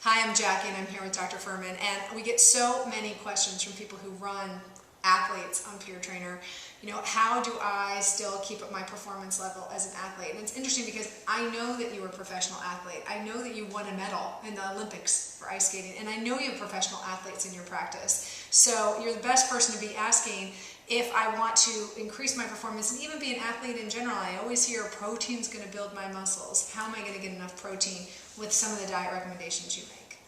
Hi, I'm Jackie and I'm here with Dr. Fuhrman, and we get so many questions from people who run athletes on PEERtrainer. You know, how do I still keep up my performance level as an athlete? And it's interesting because I know that you were a professional athlete. I know that you won a medal in the Olympics for ice skating, and I know you have professional athletes in your practice. So you're the best person to be asking if I want to increase my performance and even be an athlete in general. I always hear protein's going to build my muscles. How am I going to get enough protein with some of the diet recommendations you make?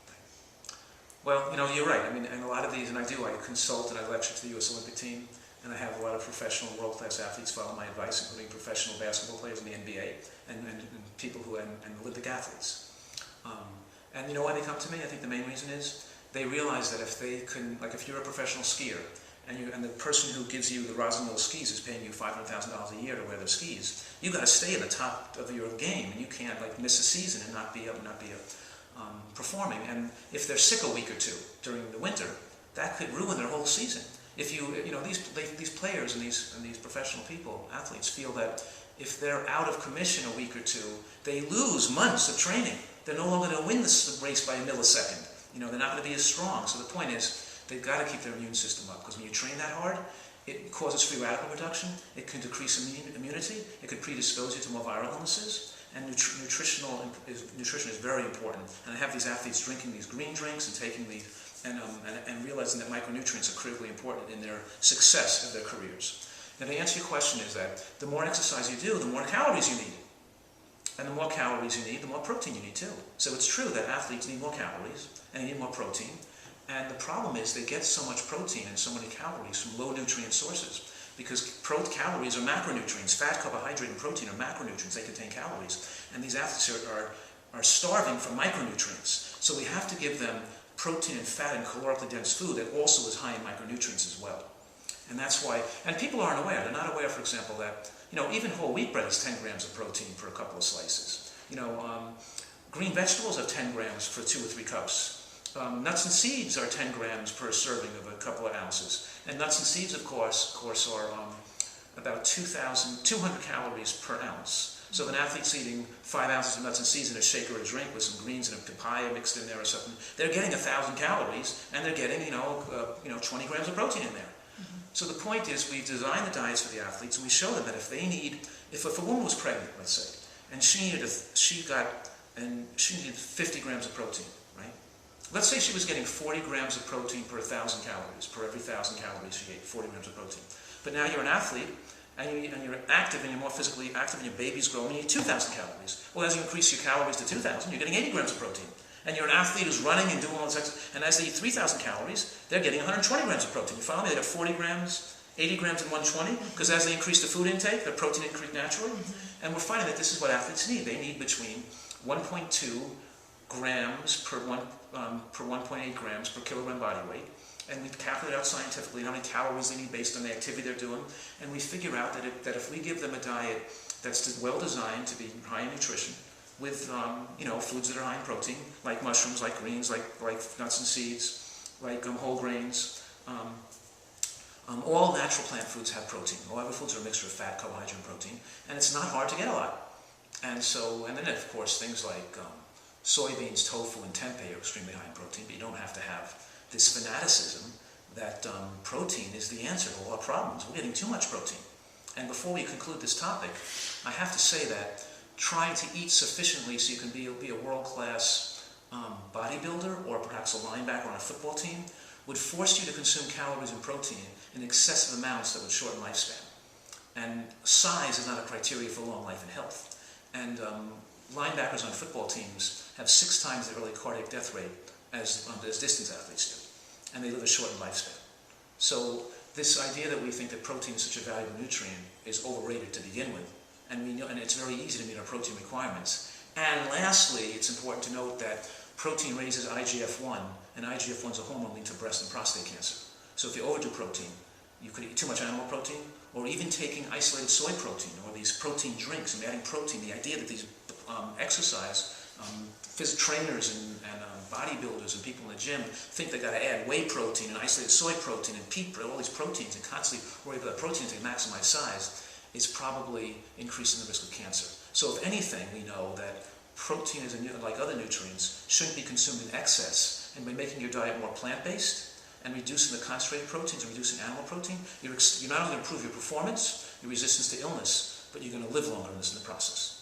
Well, you know, you're right. I mean, and a lot of these, and I consult and I lecture to the U.S. Olympic team, and I have a lot of professional world-class athletes follow my advice, including professional basketball players in the NBA and people who and Olympic athletes. And you know why they come to me? I think the main reason is they realize that if they can, like if you're a professional skier, and the person who gives you the Rosenwald skis is paying you $500,000 a year to wear those skis, you got to stay at the top of your game, and you can't like miss a season and not be performing. And if they're sick a week or two during the winter, that could ruin their whole season. If you know these players and these professional people, athletes, feel that if they're out of commission a week or two, they lose months of training. They're no longer going to win this race by a millisecond. You know, they're not going to be as strong. So the point is, they've got to keep their immune system up, because when you train that hard, it causes free radical production, it can decrease immunity, it could predispose you to more viral illnesses, and nutrition is very important. And I have these athletes drinking these green drinks and taking these, and realizing that micronutrients are critically important in their success of their careers. Now, the answer to your question is that the more exercise you do, the more calories you need. And the more calories you need, the more protein you need too. So it's true that athletes need more calories, and they need more protein. And the problem is they get so much protein and so many calories from low nutrient sources, because calories are macronutrients. Fat, carbohydrate, and protein are macronutrients. They contain calories. And these athletes are starving for micronutrients. So we have to give them protein and fat and calorically dense food that also is high in micronutrients as well. And that's why, and people aren't aware. They're not aware, for example, that, you know, even whole wheat bread is 10 grams of protein for a couple of slices. You know, green vegetables have 10 grams for 2 or 3 cups. Nuts and seeds are 10 grams per serving of a couple of ounces. And nuts and seeds, of course are about 200 calories per ounce. So if an athlete's eating 5 ounces of nuts and seeds in a shake or a drink with some greens and a papaya mixed in there or something, they're getting 1,000 calories, and they're getting 20 grams of protein in there. So the point is, we design the diets for the athletes, and we show them that if a woman was pregnant, let's say, and she needed 50 grams of protein, right? Let's say she was getting 40 grams of protein per 1,000 calories. Per every 1,000 calories, she ate 40 grams of protein. But now you're an athlete, and you're active, and you're more physically active, and your baby's growing, and you need 2,000 calories. Well, as you increase your calories to 2,000, you're getting 80 grams of protein. And you're an athlete who's running and doing all this exercise, and as they eat 3,000 calories, they're getting 120 grams of protein. You follow me? They got 40 grams, 80 grams, and 120, because as they increase the food intake, their protein increases naturally. And we're finding that this is what athletes need. They need between 1.2 grams per 1.8 grams per kilogram body weight. And we calculate out scientifically how many calories they need based on the activity they're doing. And we figure out that if we give them a diet that's well designed to be high in nutrition, with foods that are high in protein, like mushrooms, like greens, like nuts and seeds, like whole grains. All natural plant foods have protein. All other foods are a mixture of fat, carbohydrate, and protein, and it's not hard to get a lot. And then of course things like soybeans, tofu, and tempeh are extremely high in protein, but you don't have to have this fanaticism that protein is the answer to all our problems. We're getting too much protein. And before we conclude this topic, I have to say that trying to eat sufficiently so you can be a world-class bodybuilder or perhaps a linebacker on a football team would force you to consume calories and protein in excessive amounts that would shorten lifespan. And size is not a criteria for long life and health. And linebackers on football teams have 6 times the early cardiac death rate as distance athletes do. And they live a shortened lifespan. So this idea that we think that protein is such a valuable nutrient is overrated to begin with. And it's very easy to meet our protein requirements. And lastly, it's important to note that protein raises IGF-1, and IGF-1 is a hormone linked to breast and prostate cancer. So if you overdo protein, you could eat too much animal protein, or even taking isolated soy protein, or these protein drinks and adding protein. The idea that these trainers and bodybuilders and people in the gym think they got to add whey protein and isolated soy protein and pea protein, all these proteins, and constantly worry about protein to maximize size, is probably increasing the risk of cancer. So if anything, we know that protein, like other nutrients, shouldn't be consumed in excess. And by making your diet more plant-based and reducing the concentrated proteins and reducing animal protein, you're not only going to improve your performance, your resistance to illness, but you're going to live longer in the process.